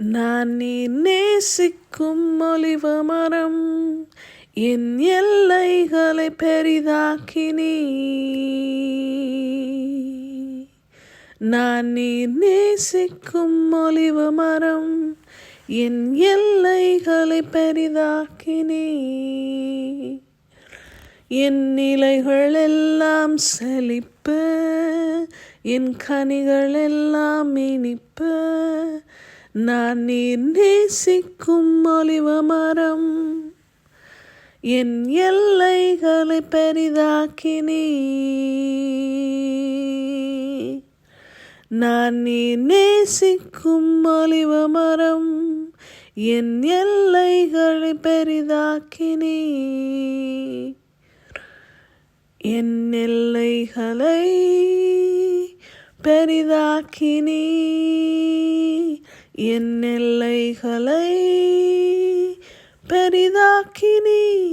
நான் நீ நேசிக்கும் ஒலிவ மரம், என் எல்லைகளை பெரிதாக்கினீ. நான் நீ நேசிக்கும் ஒலிவ மரம், என் எல்லைகளை பெரிதாக்கினீ. என் நிலைகள் எல்லாம் செழிப்பு, என் கனிகள் எல்லாம் இனிப்பு. நான் நீ நேசிக்கும் ஒலிவ மரம், என் எல்லைகளை பெரிதாக்கினீ. நான் நீ நேசிக்கும் ஒலிவ மரம், என் எல்லைகளை பெரிதாக்கினீ. என் எல்லைகளை பெரிதாக்கினீ. என் எல்லைகளை பெரிதாக்கினீ.